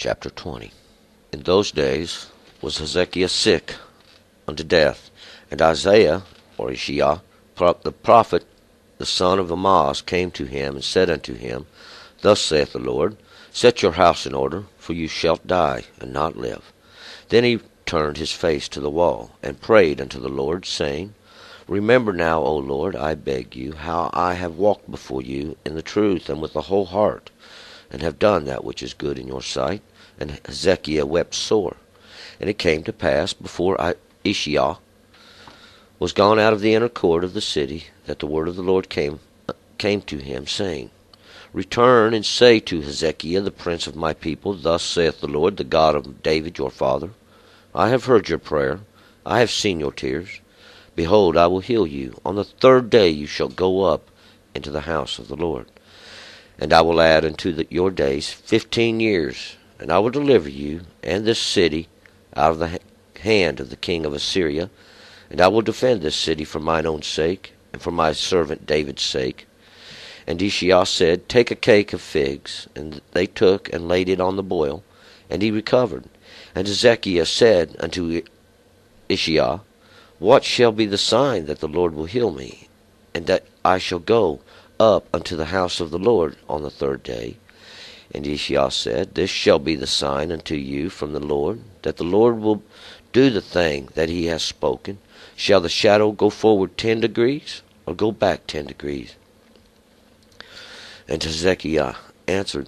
Chapter 20. In those days was Hezekiah sick unto death, and Isaiah, or Isaiah, the prophet, the son of Amoz, came to him, and said unto him, Thus saith the Lord, Set your house in order, for you shall die, and not live. Then he turned his face to the wall, and prayed unto the Lord, saying, Remember now, O Lord, I beg you, how I have walked before you in the truth and with the whole heart, and have done that which is good in your sight. And Hezekiah wept sore. And it came to pass, before Isaiah was gone out of the inner court of the city, that the word of the Lord came to him, saying, Return and say to Hezekiah, the prince of my people, Thus saith the Lord, the God of David your father, I have heard your prayer, I have seen your tears. Behold, I will heal you. On the third day you shall go up into the house of the Lord. And I will add unto your days 15 years, and I will deliver you and this city out of the hand of the king of Assyria. And I will defend this city for mine own sake, and for my servant David's sake. And Isaiah said, Take a cake of figs. And they took and laid it on the boil, and he recovered. And Hezekiah said unto Isaiah, What shall be the sign that the Lord will heal me, and that I shall go up unto the house of the Lord on the third day? And Isaiah said, This shall be the sign unto you from the Lord, that the Lord will do the thing that he has spoken. Shall the shadow go forward 10 degrees, or go back 10 degrees? And Hezekiah answered,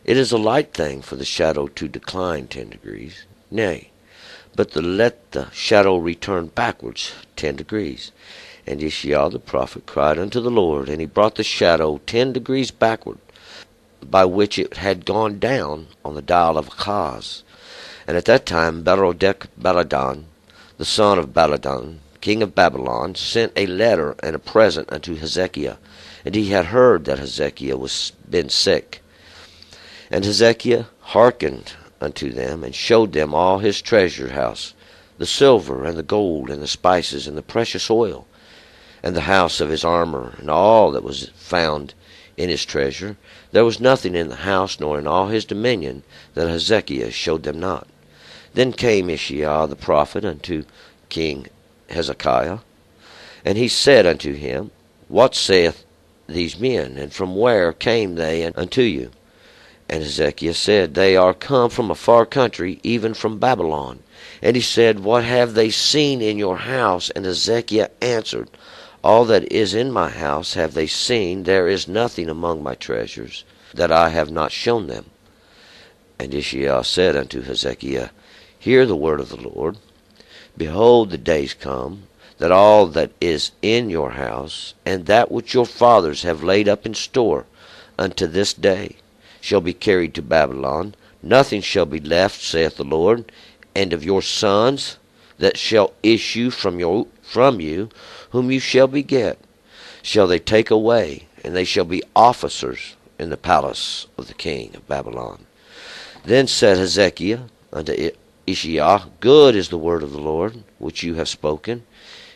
It is a light thing for the shadow to decline 10 degrees. Nay, but let the shadow return backwards 10 degrees. And Isaiah the prophet cried unto the Lord, and he brought the shadow 10 degrees backward, by which it had gone down on the dial of Achaz. And at that time Berodach-baladan, the son of Baladan, king of Babylon, sent a letter and a present unto Hezekiah. And he had heard that Hezekiah was been sick. And Hezekiah hearkened unto them, and showed them all his treasure house, the silver and the gold and the spices and the precious oil, and the house of his armor, and all that was found in his treasure. There was nothing in the house nor in all his dominion that Hezekiah showed them not. Then came Isaiah the prophet unto King Hezekiah, and he said unto him, What saith these men, and from where came they unto you? And Hezekiah said, They are come from a far country, even from Babylon. And he said, What have they seen in your house? And Hezekiah answered, All that is in my house have they seen. There is nothing among my treasures that I have not shown them. And Isaiah said unto Hezekiah, Hear the word of the Lord. Behold, the days come, that all that is in your house, and that which your fathers have laid up in store unto this day, shall be carried to Babylon. Nothing shall be left, saith the Lord. And of your sons that shall issue from you, whom you shall beget, shall they take away, and they shall be officers in the palace of the king of Babylon. Then said Hezekiah unto Isaiah, Good is the word of the Lord, which you have spoken.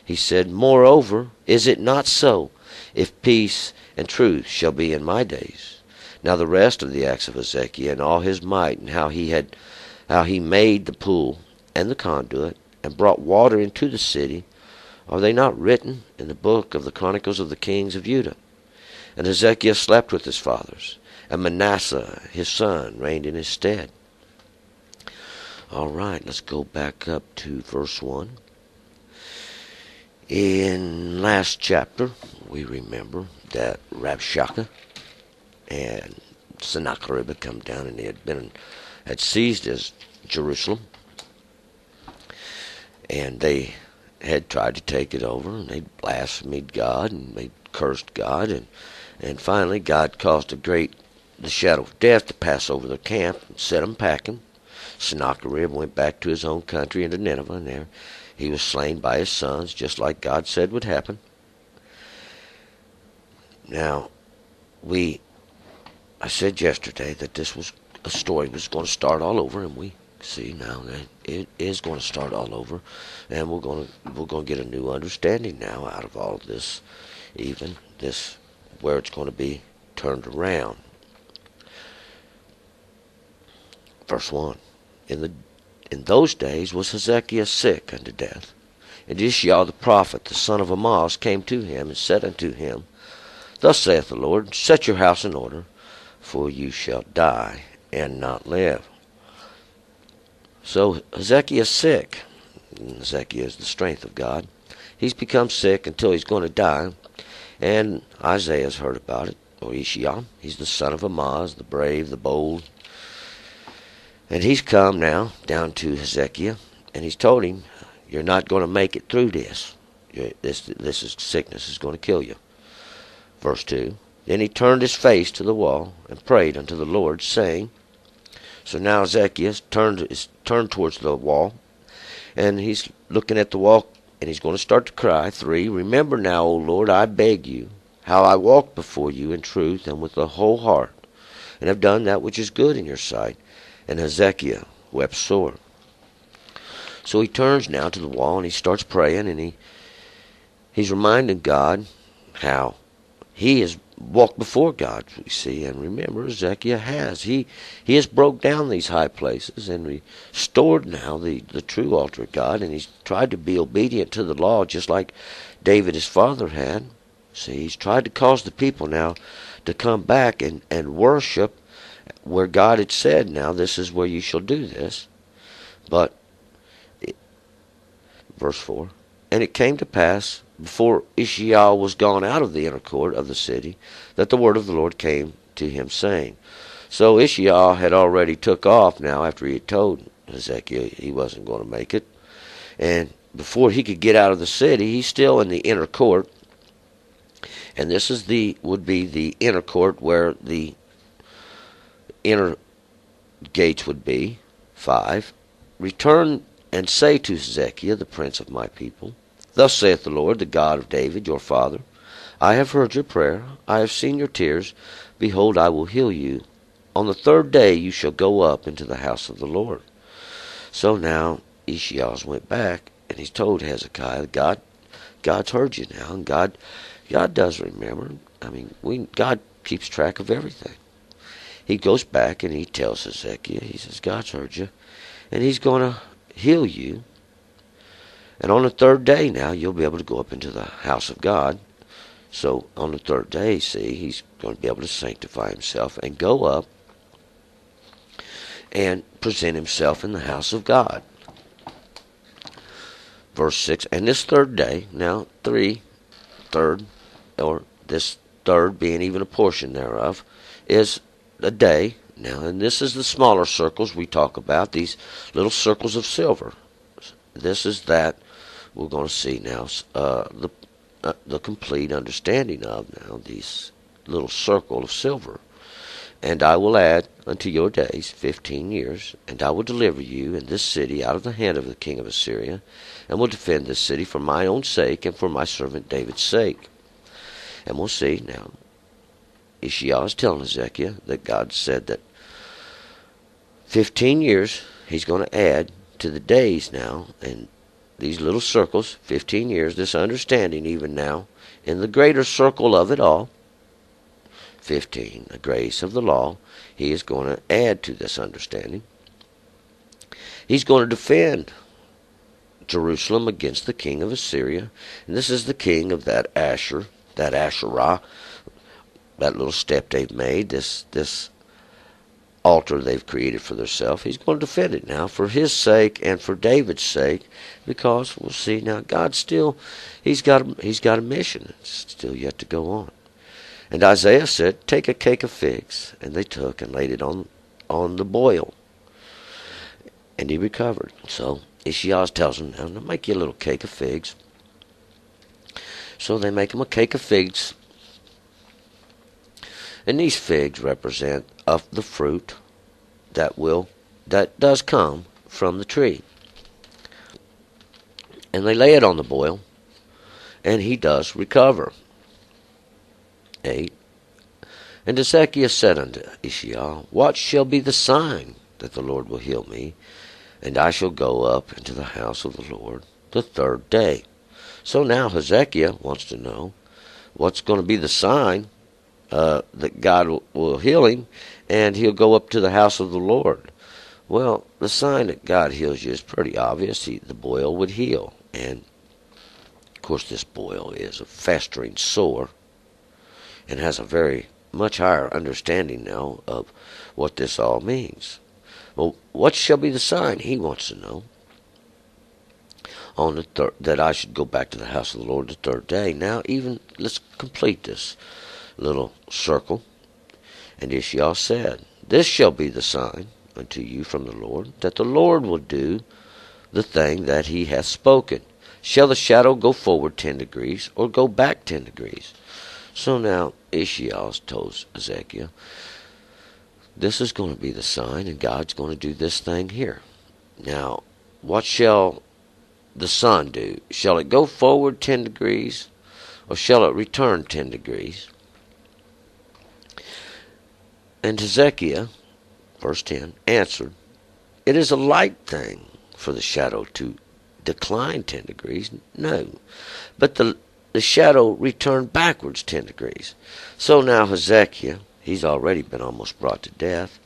He said, Moreover, is it not so, if peace and truth shall be in my days? Now the rest of the acts of Hezekiah, and all his might, and how he made the pool and the conduit, and brought water into the city, are they not written in the book of the Chronicles of the kings of Judah? And Hezekiah slept with his fathers, and Manasseh his son reigned in his stead. All right, let's go back up to verse 1. In last chapter, we remember that Rabshakeh and Sennacherib had come down, and they had seized Jerusalem, and they had tried to take it over, and they blasphemed God, and they cursed God, and finally God caused the shadow of death to pass over their camp and set them packing. Sennacherib went back to his own country into Nineveh, and there he was slain by his sons, just like God said would happen. Now, I said yesterday that this was a story was going to start all over, and we see now that it is going to start all over, and we're going to get a new understanding now out of all of this, even this where it's going to be turned around. Verse 1. In those days was Hezekiah sick unto death. And Ishiah the prophet, the son of Amoz, came to him, and said unto him, Thus saith the Lord, Set your house in order, for you shall die, and not live. So Hezekiah is sick. Hezekiah is the strength of God. He's become sick until he's going to die. And Isaiah's heard about it, or Ishiah. He's the son of Amoz, the brave, the bold. And he's come now down to Hezekiah, and he's told him, You're not going to make it through this. Sickness is going to kill you. Verse 2. Then he turned his face to the wall and prayed unto the Lord, saying, So now Hezekiah is turned towards the wall, and he's looking at the wall, and he's going to start to cry. 3. Remember now, O Lord, I beg you, how I walked before you in truth and with the whole heart, and have done that which is good in your sight. And Hezekiah wept sore. So he turns now to the wall, and he starts praying, and he's reminding God how he has walked before God, we see. And remember, Hezekiah has. He has broke down these high places and restored now the true altar of God, and he's tried to be obedient to the law just like David his father had. See, he's tried to cause the people now to come back and worship where God had said, now this is where you shall do this. But, verse 4, And it came to pass, before Ishiah was gone out of the inner court of the city, that the word of the Lord came to him, saying. So Ishiah had already took off now after he had told Hezekiah he wasn't going to make it. And before he could get out of the city, he's still in the inner court. And this is would be the inner court where the inner gates would be. 5. Return and say to Hezekiah, the prince of my people, Thus saith the Lord, the God of David, your father, I have heard your prayer, I have seen your tears, behold, I will heal you. On the 3rd day you shall go up into the house of the Lord. So now Ishiah went back, and he's told Hezekiah, God's heard you now, and God does remember. I mean, God keeps track of everything. He goes back and he tells Hezekiah, he says, God's heard you, and he's going to heal you. And on the 3rd day now, you'll be able to go up into the house of God. So on the 3rd day, see, he's going to be able to sanctify himself and go up and present himself in the house of God. Verse 6, And this 3rd day, now 3rd, or this 3rd being even a portion thereof, is a day. Now, and this is the smaller circles we talk about, these little circles of silver. This is that we're going to see now the complete understanding of now these little circle of silver. And I will add unto your days 15 years, and I will deliver you and this city out of the hand of the king of Assyria, and will defend this city for my own sake and for my servant David's sake. And we'll see now, Ishiah is telling Hezekiah that God said that 15 years he's going to add to the days now, and these little circles, 15 years, this understanding even now, in the greater circle of it all, 15, the grace of the law, he is going to add to this understanding. He's going to defend Jerusalem against the king of Assyria, and this is the king of that Asherah, that little step they've made, this altar they've created for themselves. He's going to defend it now for his sake and for David's sake, because we'll see now God still, he's got a mission. It's still yet to go on. And Isaiah said, Take a cake of figs, and they took and laid it on the boil, and he recovered. So Ishiah tells him, Now make you a little cake of figs. So they make him a cake of figs. And these figs represent of the fruit that does come from the tree. And they lay it on the boil, and he does recover. 8. And Hezekiah said unto Ishiah, What shall be the sign that the Lord will heal me, and I shall go up into the house of the Lord the 3rd day? So now Hezekiah wants to know what's going to be the sign that God will heal him, and he'll go up to the house of the Lord. Well, the sign that God heals you is pretty obvious. The boil would heal. And, of course, this boil is a festering sore and has a very much higher understanding now of what this all means. Well, what shall be the sign? He wants to know. On the third, that I should go back to the house of the Lord the third day. Now, even let's complete this little circle. And Ishiah said, This shall be the sign unto you from the Lord, that the Lord will do the thing that he hath spoken. Shall the shadow go forward 10 degrees, or go back 10 degrees? So now Ishiah told Ezekiel, this is going to be the sign, and God's going to do this thing here. Now, what shall the sun do? Shall it go forward 10 degrees, or shall it return 10 degrees? And Hezekiah, verse 10, answered, It is a light thing for the shadow to decline 10 degrees. No, but the shadow returned backwards 10 degrees. So now Hezekiah, he's already been almost brought to death.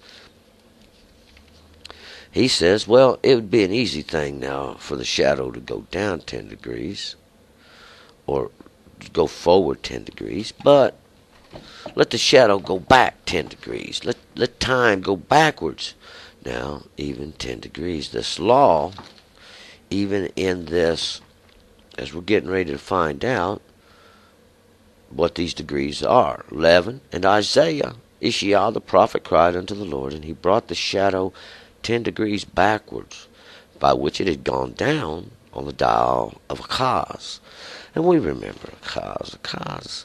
He says, well, it would be an easy thing now for the shadow to go down 10 degrees, or go forward 10 degrees, but let the shadow go back 10 degrees. Let time go backwards. Now, even 10 degrees. This law, even in this, as we're getting ready to find out what these degrees are. 11, and Ishiah the prophet cried unto the Lord, and he brought the shadow 10 degrees backwards, by which it had gone down on the dial of Achaz. And we remember Achaz. Achaz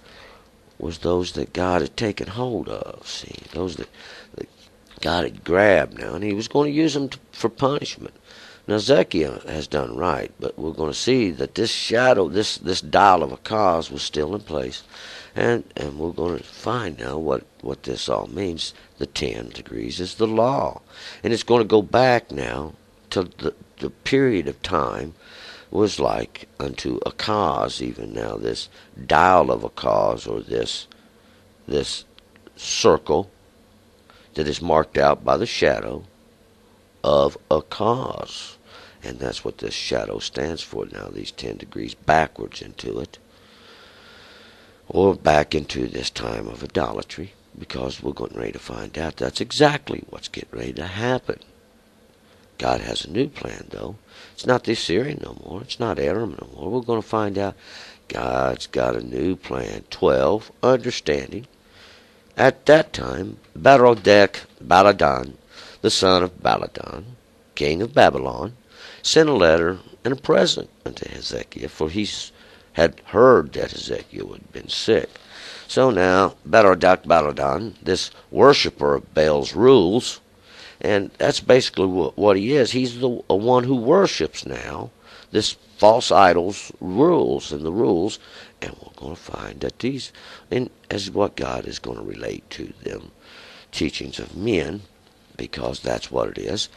was those that God had taken hold of. See, those that God had grabbed now, and he was going to use them for punishment. Now, Ezekiel has done right, but we're going to see that this shadow, this dial of Achaz was still in place. And we're going to find now what this all means. The 10 degrees is the law. And it's going to go back now to the period of time was like unto Achaz, even now this dial of Achaz, or this circle that is marked out by the shadow of Achaz. And that's what this shadow stands for now, these 10 degrees backwards into it, or back into this time of idolatry, because we're getting ready to find out that's exactly what's getting ready to happen. God has a new plan, though. It's not the Assyrian no more. It's not Aram no more. We're going to find out God's got a new plan. 12, understanding. At that time, Baladan, the son of Baladan, king of Babylon, sent a letter and a present unto Hezekiah, for he had heard that Hezekiah had been sick. So now, Baladan, this worshiper of Baal's rules, and that's basically what he is. He's the one who worships now this false idol's rules and the rules. And we're going to find that these, and as what God is going to relate to them, teachings of men, because that's what it is.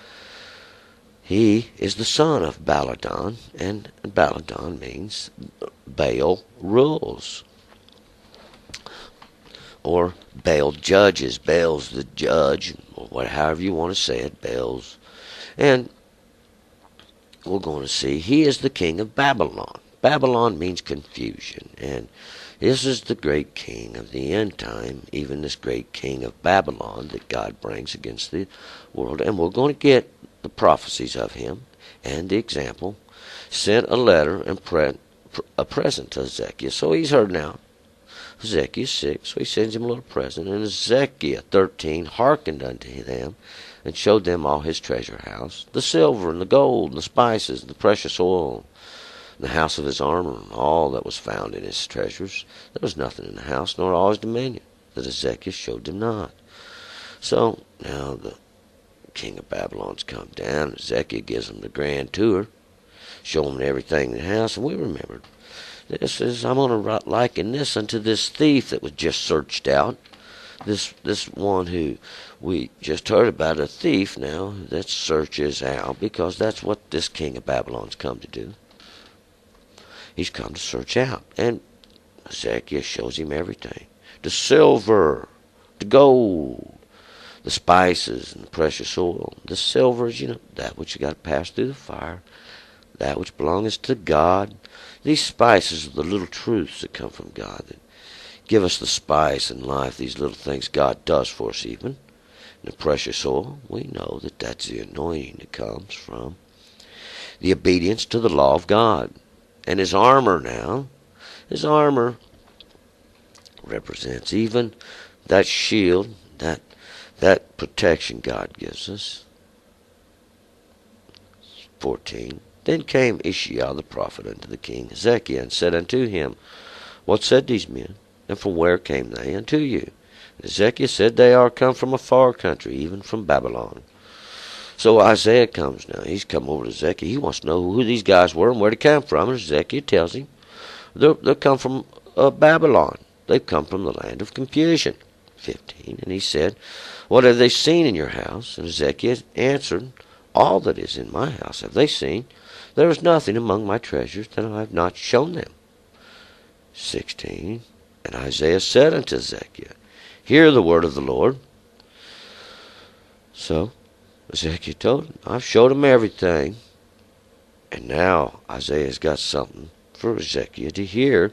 He is the son of Baladan, and Baladan means Baal rules, or Baal judges. Baal's the judge, or however you want to say it, Baal's. And we're going to see he is the king of Babylon. Babylon means confusion, and this is the great king of the end time, even this great king of Babylon that God brings against the world. And we're going to get the prophecies of him and the example. Sent a letter and a present to Hezekiah. So he's heard now. Hezekiah is sick, so he sends him a little present. And Hezekiah 13 hearkened unto them, and showed them all his treasure house, the silver and the gold and the spices and the precious oil, and the house of his armor, and all that was found in his treasures. There was nothing in the house, nor all his dominion, that Hezekiah showed them not. So now the king of Babylon's come down. Hezekiah gives them the grand tour, show them everything in the house. And we remembered, this is, I'm going to liken this unto this thief that was just searched out. This one who we just heard about, a thief now that searches out, because that's what this king of Babylon's come to do. He's come to search out. And Hezekiah shows him everything. The silver, the gold, the spices and the precious oil. The silver is, that which you got to pass through the fire, that which belongs to God. These spices are the little truths that come from God that give us the spice in life, these little things God does for us even. And the precious oil, we know that that's the anointing that comes from the obedience to the law of God. And his armor now, his armor represents even that shield, that protection God gives us. 14. Then came Isaiah the prophet unto the king Hezekiah, and said unto him, What said these men, and from where came they unto you? And Hezekiah said, They are come from a far country, even from Babylon. So Isaiah comes now. He's come over to Hezekiah. He wants to know who these guys were and where they come from. And Hezekiah tells him, They come from Babylon. They've come from the land of confusion. 15. And he said, What have they seen in your house? And Hezekiah answered, All that is in my house have they seen. There is nothing among my treasures that I have not shown them. 16. And Isaiah said unto Hezekiah, Hear the word of the Lord. So Hezekiah told him, I've showed him everything. And now Isaiah's got something for Hezekiah to hear.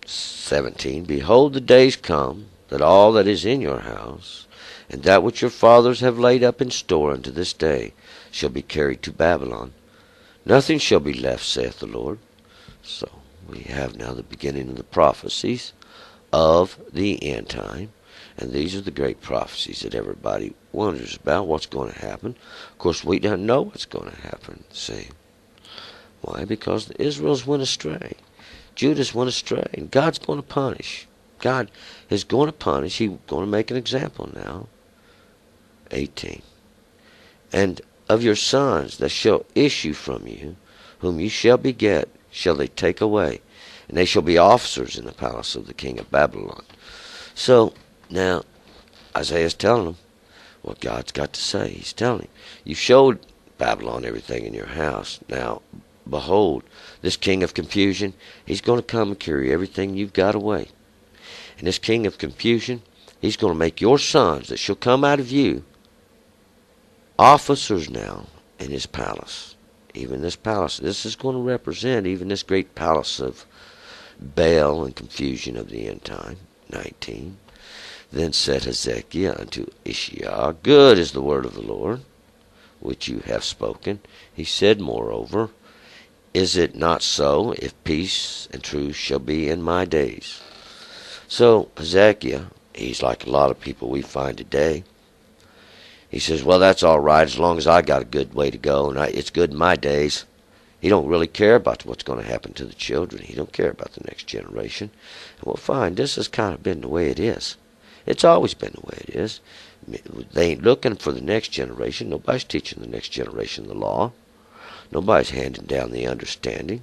17. Behold, the days come, that all that is in your house, and that which your fathers have laid up in store unto this day, shall be carried to Babylon. Nothing shall be left, saith the Lord. So we have now the beginning of the prophecies of the end time. And these are the great prophecies that everybody wonders about, what's going to happen. Of course, we don't know what's going to happen. See? Why? Because Israel's went astray. Judah's went astray. And God's going to punish. God is going to punish. He's going to make an example now. 18. And of your sons that shall issue from you, whom you shall beget, shall they take away. And they shall be officers in the palace of the king of Babylon. So, now, Isaiah's telling them what God's got to say. He's telling him, you showed Babylon everything in your house. Now, behold, this king of confusion, he's going to come and carry everything you've got away. And this king of confusion, he's going to make your sons that shall come out of you officers now in his palace. Even this palace, this is going to represent even this great palace of Baal and confusion of the end time. 19. Then said Hezekiah unto Isaiah, Good is the word of the Lord, which you have spoken. He said, moreover, Is it not so, if peace and truth shall be in my days? So Hezekiah, he's like a lot of people we find today. He says, well, that's all right as long as I got a good way to go, and it's good in my days. He don't really care about what's going to happen to the children. He don't care about the next generation. And we'll find this has kind of been the way it is. It's always been the way it is. They ain't looking for the next generation. Nobody's teaching the next generation the law. Nobody's handing down the understanding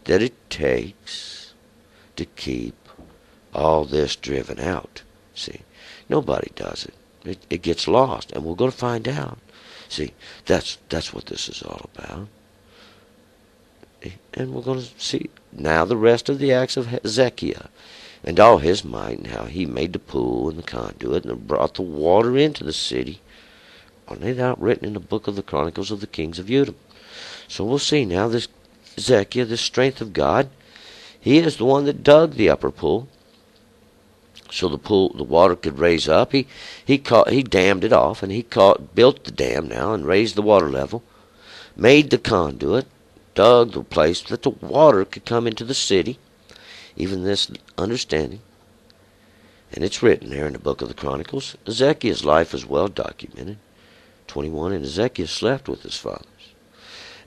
that it takes to keep all this driven out. See, nobody does it. It gets lost, and we're going to find out. See, that's what this is all about. And we're going to see now the rest of the acts of Hezekiah and all his might, and how he made the pool and the conduit and brought the water into the city. Aren't they not written in the book of the Chronicles of the Kings of Judah? So we'll see now this Hezekiah, this strength of God. He is the one that dug the upper pool, so the water could raise up. He dammed it off, and built the dam now and raised the water level, made the conduit, dug the place that the water could come into the city. Even this understanding, and it's written there in the book of the Chronicles. Hezekiah's life is well documented. 21, and Hezekiah slept with his fathers,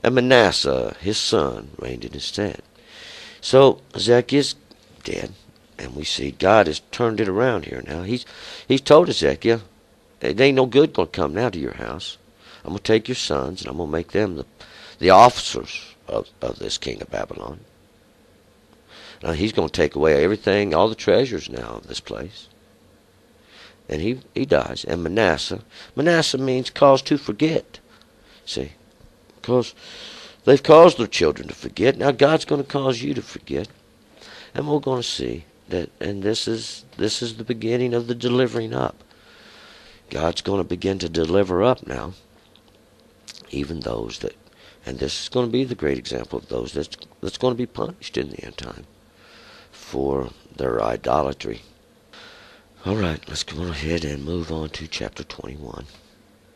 and Manasseh his son reigned in his stead. So Hezekiah's dead, and we see God has turned it around here now. He's told Hezekiah, it ain't no good going to come now to your house. I'm going to take your sons, and I'm going to make them the officers of this king of Babylon. Now he's going to take away everything, all the treasures now of this place. And he dies. And Manasseh means cause to forget. See, because they've caused their children to forget. Now God's going to cause you to forget. And we're going to see that, and this is the beginning of the delivering up. God's going to begin to deliver up now, even those that, and this is going to be the great example of those that's going to be punished in the end time for their idolatry. All right, let's go ahead and move on to chapter 21.